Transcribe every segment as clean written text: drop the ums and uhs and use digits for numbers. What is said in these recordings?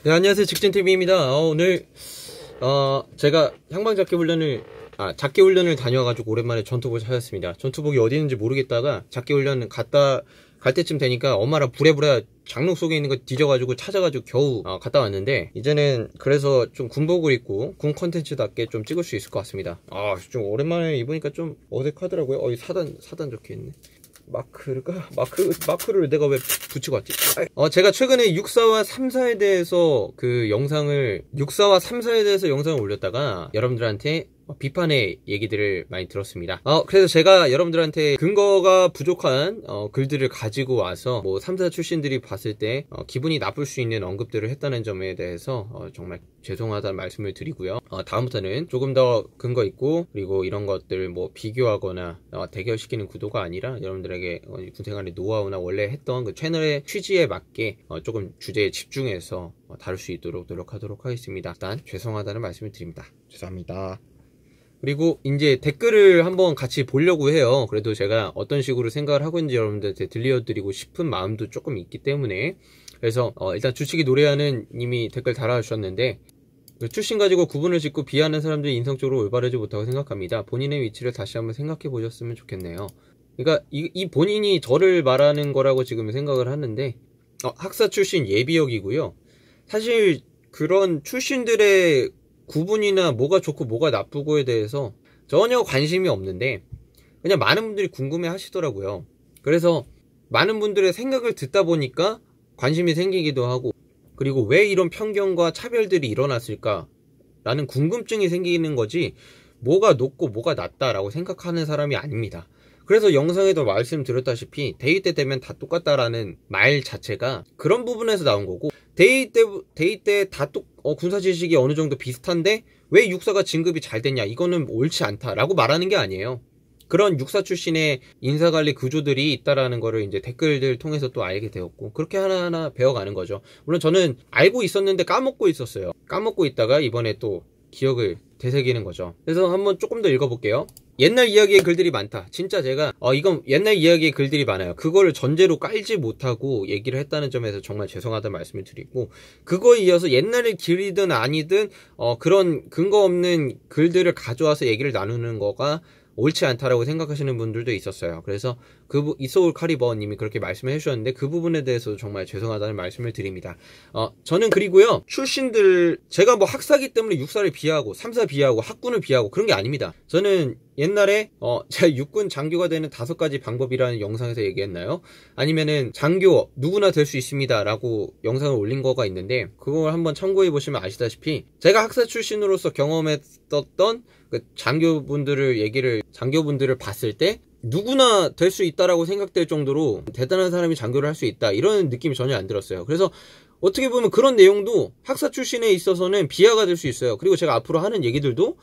네, 안녕하세요. 직진TV입니다. 오늘 제가 작계훈련을 다녀와가지고 오랜만에 전투복을 찾았습니다. 전투복이 어디 있는지 모르겠다가 작계훈련 갈 때쯤 되니까 엄마랑 부랴부랴 장롱 속에 있는 거 뒤져가지고 찾아가지고 겨우 갔다 왔는데, 이제는 그래서 좀 군복을 입고 군 컨텐츠답게 좀 찍을 수 있을 것 같습니다. 좀 오랜만에 입으니까 좀 어색하더라고요. 사단 적혀있네. 마크를 내가 왜 붙이고 왔지? 제가 최근에 6사와 3사에 대해서 영상을 올렸다가 여러분들한테 비판의 얘기들을 많이 들었습니다. 그래서 제가 여러분들한테 근거가 부족한 글들을 가지고 와서 3사 출신들이 봤을 때 기분이 나쁠 수 있는 언급들을 했다는 점에 대해서 정말 죄송하다는 말씀을 드리고요. 다음부터는 조금 더 근거 있고, 그리고 이런 것들 비교하거나 대결시키는 구도가 아니라 여러분들에게 군생활의 노하우나 원래 했던 그 채널의 취지에 맞게 조금 주제에 집중해서 다룰 수 있도록 노력하도록 하겠습니다. 일단 죄송하다는 말씀을 드립니다. 죄송합니다. 그리고 이제 댓글을 한번 같이 보려고 해요. 그래도 제가 어떤 식으로 생각을 하고 있는지 여러분들한테 들려드리고 싶은 마음도 조금 있기 때문에. 그래서 일단 주치기 노래하는 님이 댓글 달아주셨는데, 출신 가지고 구분을 짓고 비하하는 사람들이 인성적으로 올바르지 못하고 생각합니다. 본인의 위치를 다시 한번 생각해 보셨으면 좋겠네요. 그러니까 이 본인이 저를 말하는 거라고 지금 생각을 하는데, 학사 출신 예비역이고요. 사실 그런 출신들의 구분이나 뭐가 좋고 뭐가 나쁘고에 대해서 전혀 관심이 없는데, 그냥 많은 분들이 궁금해 하시더라고요. 그래서 많은 분들의 생각을 듣다 보니까 관심이 생기기도 하고, 그리고 왜 이런 편견과 차별들이 일어났을까 라는 궁금증이 생기는 거지, 뭐가 높고 뭐가 낮다라고 생각하는 사람이 아닙니다. 그래서 영상에도 말씀드렸다시피 대위 때 되면 다 똑같다라는 말 자체가 그런 부분에서 나온 거고, 대위 때 다 군사 지식이 어느 정도 비슷한데 왜 육사가 진급이 잘 됐냐, 이거는 옳지 않다라고 말하는 게 아니에요. 그런 육사 출신의 인사관리 구조들이 있다라는 거를 이제 댓글들 통해서 또 알게 되었고, 그렇게 하나하나 배워가는 거죠. 물론 저는 알고 있었는데 까먹고 있었어요. 까먹고 있다가 이번에 또 기억을 되새기는 거죠. 그래서 한번 조금 더 읽어볼게요. 옛날 이야기의 글들이 많다. 진짜 제가 이건 옛날 이야기의 글들이 많아요. 그거를 전제로 깔지 못하고 얘기를 했다는 점에서 정말 죄송하다는 말씀을 드리고, 그거에 이어서 옛날의 글이든 아니든 그런 근거 없는 글들을 가져와서 얘기를 나누는 거가 옳지 않다라고 생각하시는 분들도 있었어요. 그래서 이소울 카리버 님이 그렇게 말씀을 해주셨는데, 그 부분에 대해서 정말 죄송하다는 말씀을 드립니다. 저는 그리고요, 출신들, 제가 학사기 때문에 육사를 비하하고 3사 비하하고 학군을 비하하고 그런 게 아닙니다. 저는 옛날에 제가 육군 장교가 되는 5가지 방법이라는 영상에서 얘기했나요? 아니면은 장교 누구나 될 수 있습니다 라고 영상을 올린 거가 있는데, 그걸 한번 참고해 보시면 아시다시피 제가 학사 출신으로서 경험했었던 그 장교분들을 봤을 때 누구나 될 수 있다라고 생각될 정도로 대단한 사람이 장교를 할 수 있다, 이런 느낌이 전혀 안 들었어요. 그래서 어떻게 보면 그런 내용도 학사 출신에 있어서는 비하가 될 수 있어요. 그리고 제가 앞으로 하는 얘기들도,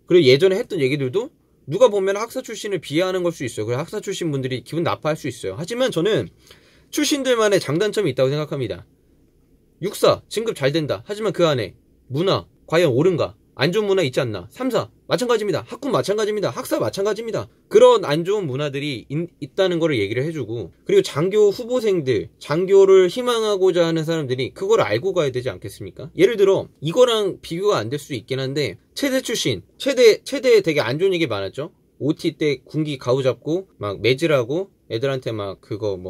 그리고 예전에 했던 얘기들도 누가 보면 학사 출신을 비하하는 걸 수 있어요. 그래서 학사 출신 분들이 기분 나빠할 수 있어요. 하지만 저는 출신들만의 장단점이 있다고 생각합니다. 육사 진급 잘 된다. 하지만 그 안에 문화 과연 옳은가? 안 좋은 문화 있지 않나? 3사 마찬가지입니다. 학군 마찬가지입니다. 학사 마찬가지입니다. 그런 안 좋은 문화들이 있다는 거를 얘기를 해주고, 그리고 장교 후보생들, 장교를 희망하고자 하는 사람들이 그걸 알고 가야 되지 않겠습니까? 예를 들어 이거랑 비교가 안 될 수 있긴 한데, 체대 출신, 체대에 되게 안 좋은 얘기 많았죠. OT 때 군기 가우잡고 매질하고 애들한테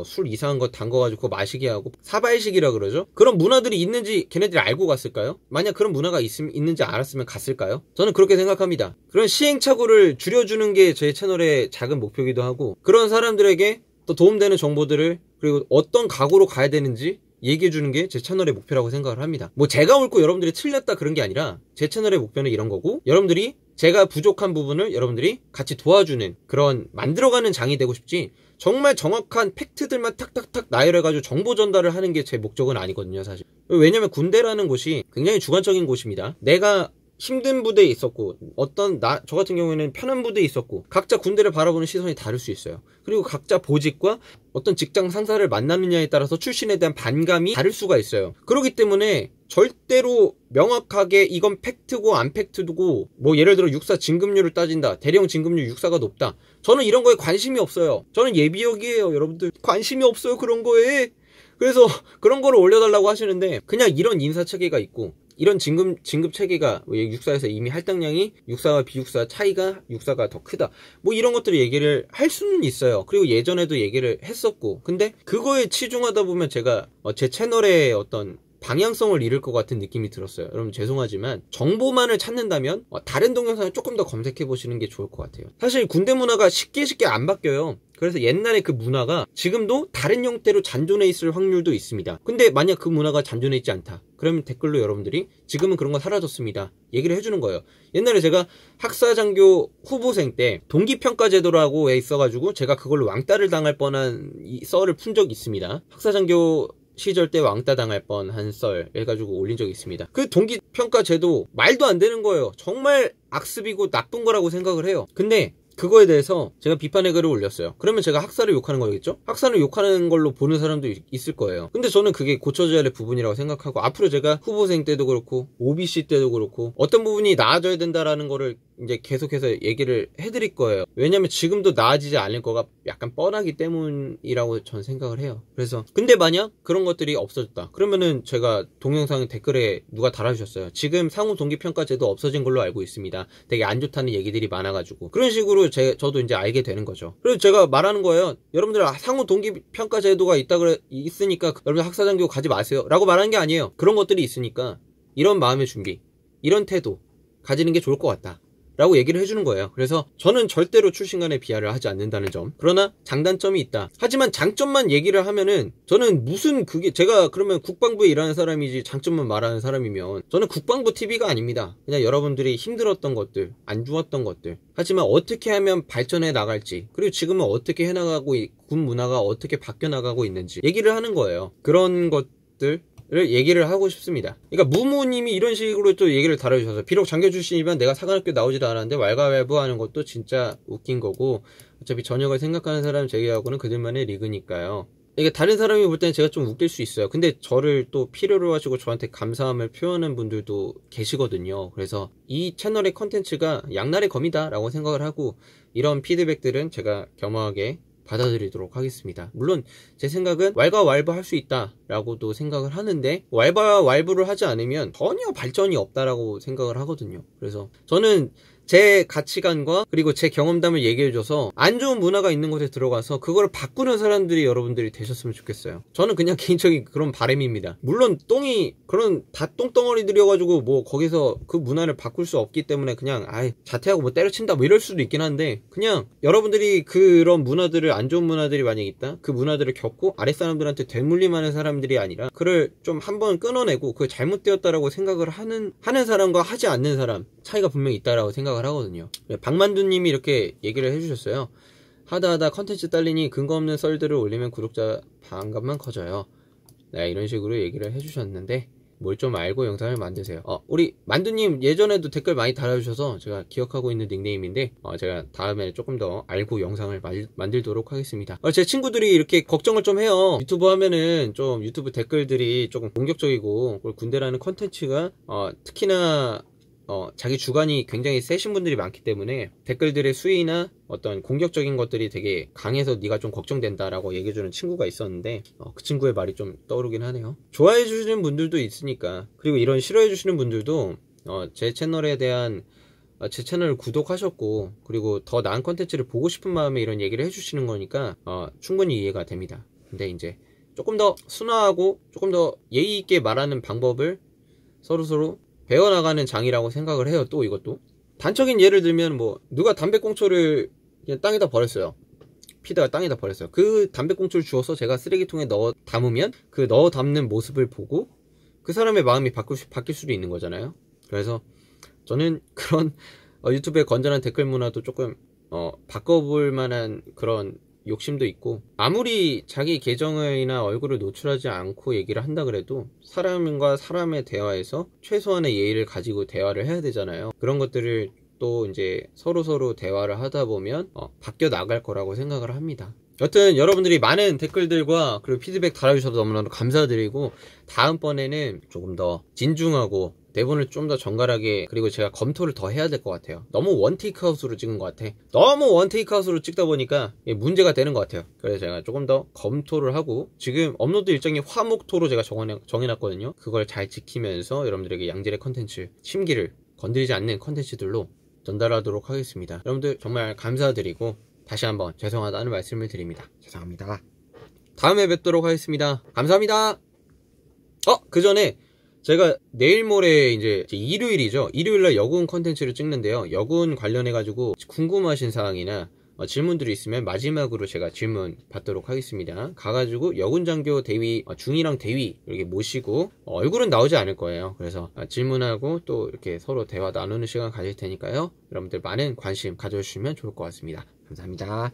술 이상한 거 담궈가지고 그거 마시게 하고 사발식이라 그러죠. 그런 문화들이 있는지 걔네들이 알고 갔을까요? 만약 그런 문화가 있는지 알았으면 갔을까요? 저는 그렇게 생각합니다. 그런 시행착오를 줄여주는 게 제 채널의 작은 목표이기도 하고, 그런 사람들에게 또 도움되는 정보들을, 그리고 어떤 각오로 가야 되는지 얘기해주는 게 제 채널의 목표라고 생각을 합니다. 제가 옳고 여러분들이 틀렸다 그런 게 아니라 제 채널의 목표는 이런 거고, 여러분들이 제가 부족한 부분을 여러분들이 같이 도와주는 그런 만들어가는 장이 되고 싶지, 정말 정확한 팩트들만 탁탁탁 나열해가지고 정보 전달을 하는 게 제 목적은 아니거든요, 사실. 왜냐면 군대라는 곳이 굉장히 주관적인 곳입니다. 내가 힘든 부대에 있었고, 저 같은 경우에는 편한 부대에 있었고, 각자 군대를 바라보는 시선이 다를 수 있어요. 그리고 각자 보직과 어떤 직장 상사를 만나느냐에 따라서 출신에 대한 반감이 다를 수가 있어요. 그렇기 때문에 절대로 명확하게 이건 팩트고 안 팩트고, 예를 들어 육사 진급률을 따진다, 대령 진급률 육사가 높다, 저는 이런 거에 관심이 없어요. 저는 예비역이에요, 여러분들. 관심이 없어요, 그런 거에. 그래서 그런 거를 올려달라고 하시는데, 그냥 이런 인사 체계가 있고 이런 진급 체계가 육사에서 이미 할당량이 육사와 비육사 차이가 육사가 더 크다, 뭐 이런 것들을 얘기를 할 수는 있어요. 그리고 예전에도 얘기를 했었고, 근데 그거에 치중하다 보면 제가 제 채널의 어떤 방향성을 잃을 것 같은 느낌이 들었어요. 여러분 죄송하지만 정보만을 찾는다면 다른 동영상을 조금 더 검색해 보시는 게 좋을 것 같아요. 사실 군대 문화가 쉽게 안 바뀌어요. 그래서 옛날에 그 문화가 지금도 다른 형태로 잔존해 있을 확률도 있습니다. 근데 만약 그 문화가 잔존해 있지 않다, 그러면 댓글로 여러분들이 지금은 그런 거 사라졌습니다 얘기를 해주는 거예요. 옛날에 제가 학사장교 후보생 때 동기평가제도라고 있어가지고 제가 그걸로 왕따를 당할 뻔한 썰을 푼 적이 있습니다. 학사장교 시절 때 왕따 당할 뻔한 썰 해가지고 올린 적이 있습니다. 그 동기평가 제도 말도 안 되는 거예요. 정말 악습이고 나쁜 거라고 생각을 해요. 근데 그거에 대해서 제가 비판의 글을 올렸어요. 그러면 제가 학사를 욕하는 거겠죠? 학사를 욕하는 걸로 보는 사람도 있을 거예요. 근데 저는 그게 고쳐져야 할 부분이라고 생각하고, 앞으로 제가 후보생 때도 그렇고 OBC 때도 그렇고 어떤 부분이 나아져야 된다라는 거를 이제 계속해서 얘기를 해드릴 거예요. 왜냐면 지금도 나아지지 않을 거가 약간 뻔하기 때문이라고 저는 생각을 해요. 그래서 근데 만약 그런 것들이 없어졌다 그러면은, 제가 동영상 댓글에 누가 달아주셨어요. 지금 상호 동기평가제도 없어진 걸로 알고 있습니다. 되게 안 좋다는 얘기들이 많아가지고, 그런 식으로 저도 이제 알게 되는 거죠. 그래서 제가 말하는 거예요. 여러분들 상호 동기평가제도가 있으니까 여러분들 학사장교 가지 마세요 라고 말하는 게 아니에요. 그런 것들이 있으니까 이런 마음의 준비, 이런 태도 가지는 게 좋을 것 같다 라고 얘기를 해주는 거예요. 그래서 저는 절대로 출신간에 비하를 하지 않는다는 점, 그러나 장단점이 있다. 하지만 장점만 얘기를 하면은, 저는 무슨 제가 그러면 국방부에 일하는 사람이지 장점만 말하는 사람이면 저는 국방부 TV가 아닙니다. 그냥 여러분들이 힘들었던 것들, 안 좋았던 것들, 하지만 어떻게 하면 발전해 나갈지, 그리고 지금은 어떻게 해나가고 군 문화가 어떻게 바뀌어 나가고 있는지 얘기를 하는 거예요. 그런 것들 를 얘기를 하고 싶습니다. 그러니까 무모님이 이런 식으로 또 얘기를 다뤄주셔서, 비록 장교 출신이면 내가 사관학교 나오지도 않았는데 왈가왈부하는 것도 진짜 웃긴 거고, 어차피 전역을 생각하는 사람 제외하고는 그들만의 리그니까요. 이게 다른 사람이 볼 때는 제가 좀 웃길 수 있어요. 근데 저를 또 필요로 하시고 저한테 감사함을 표현하는 분들도 계시거든요. 그래서 이 채널의 컨텐츠가 양날의 검이다 라고 생각을 하고, 이런 피드백들은 제가 겸허하게 받아들이도록 하겠습니다. 물론 제 생각은 왈가왈부 할 수 있다 라고도 생각을 하는데, 왈가왈부를 하지 않으면 전혀 발전이 없다라고 생각을 하거든요. 그래서 저는 제 가치관과 그리고 제 경험담을 얘기해줘서 안 좋은 문화가 있는 곳에 들어가서 그걸 바꾸는 사람들이 여러분들이 되셨으면 좋겠어요. 저는 그냥 개인적인 그런 바람입니다. 물론 그런 다 똥덩어리들이어가지고 뭐 거기서 그 문화를 바꿀 수 없기 때문에 그냥 자퇴하고 뭐 때려친다 뭐 이럴 수도 있긴 한데, 그냥 여러분들이 그런 문화들을, 안 좋은 문화들이 만약 있다, 그 문화들을 겪고 아랫사람들한테 되물림하는 사람들이 아니라 그를 좀 한번 끊어내고 그게 잘못되었다라고 생각을 하는 사람과 하지 않는 사람 차이가 분명히 있다라고 생각을 하거든요. 박만두님이 이렇게 얘기를 해주셨어요. 하다하다 컨텐츠 딸리니 근거 없는 썰들을 올리면 구독자 반감만 커져요. 네, 이런 식으로 얘기를 해주셨는데, 뭘 좀 알고 영상을 만드세요. 우리 만두님 예전에도 댓글 많이 달아주셔서 제가 기억하고 있는 닉네임인데, 제가 다음에 조금 더 알고 영상을 만들도록 하겠습니다. 제 친구들이 이렇게 걱정을 좀 해요. 유튜브 하면은 좀 유튜브 댓글들이 조금 공격적이고, 군대라는 컨텐츠가 특히나 자기 주관이 굉장히 세신 분들이 많기 때문에 댓글들의 수위나 어떤 공격적인 것들이 되게 강해서 네가 좀 걱정된다라고 얘기해주는 친구가 있었는데, 그 친구의 말이 좀 떠오르긴 하네요. 좋아해 주시는 분들도 있으니까, 그리고 이런 싫어해 주시는 분들도 제 채널에 대한 제 채널을 구독하셨고, 그리고 더 나은 컨텐츠를 보고 싶은 마음에 이런 얘기를 해주시는 거니까 충분히 이해가 됩니다. 근데 이제 조금 더 순화하고 조금 더 예의 있게 말하는 방법을 서로 배워나가는 장이라고 생각을 해요. 또 이것도 단적인 예를 들면, 뭐 누가 담배꽁초를 그냥 땅에다 버렸어요. 피다가 땅에다 버렸어요. 그 담배꽁초를 주워서 제가 쓰레기통에 넣어 담으면 그 넣어 담는 모습을 보고 그 사람의 마음이 바뀔 수도 있는 거잖아요. 그래서 저는 그런 유튜브의 건전한 댓글 문화도 조금 바꿔볼 만한 그런 욕심도 있고, 아무리 자기 계정이나 얼굴을 노출하지 않고 얘기를 한다 그래도 사람과 사람의 대화에서 최소한의 예의를 가지고 대화를 해야 되잖아요. 그런 것들을 또 이제 서로 대화를 하다 보면 바뀌어 나갈 거라고 생각을 합니다. 여튼 여러분들이 많은 댓글들과 그리고 피드백 달아주셔서 너무너무 감사드리고, 다음번에는 조금 더 진중하고 대본을 좀 더 정갈하게, 그리고 제가 검토를 더 해야 될 것 같아요. 너무 원테이크아웃으로 찍은 것 같아. 너무 원테이크아웃으로 찍다 보니까 문제가 되는 것 같아요. 그래서 제가 조금 더 검토를 하고, 지금 업로드 일정이 화목토로 제가 정해놨거든요. 그걸 잘 지키면서 여러분들에게 양질의 컨텐츠, 심기를 건드리지 않는 컨텐츠들로 전달하도록 하겠습니다. 여러분들 정말 감사드리고 다시 한번 죄송하다는 말씀을 드립니다. 죄송합니다. 다음에 뵙도록 하겠습니다. 감사합니다. 그 전에 제가 내일 모레 이제 일요일이죠. 일요일날 여군 컨텐츠를 찍는데요. 여군 관련해가지고 궁금하신 사항이나 질문들이 있으면 마지막으로 제가 질문 받도록 하겠습니다. 가가지고 여군장교 대위, 중이랑 대위 이렇게 모시고, 얼굴은 나오지 않을 거예요. 그래서 질문하고 또 이렇게 서로 대화 나누는 시간 가질 테니까요. 여러분들 많은 관심 가져주시면 좋을 것 같습니다. 감사합니다.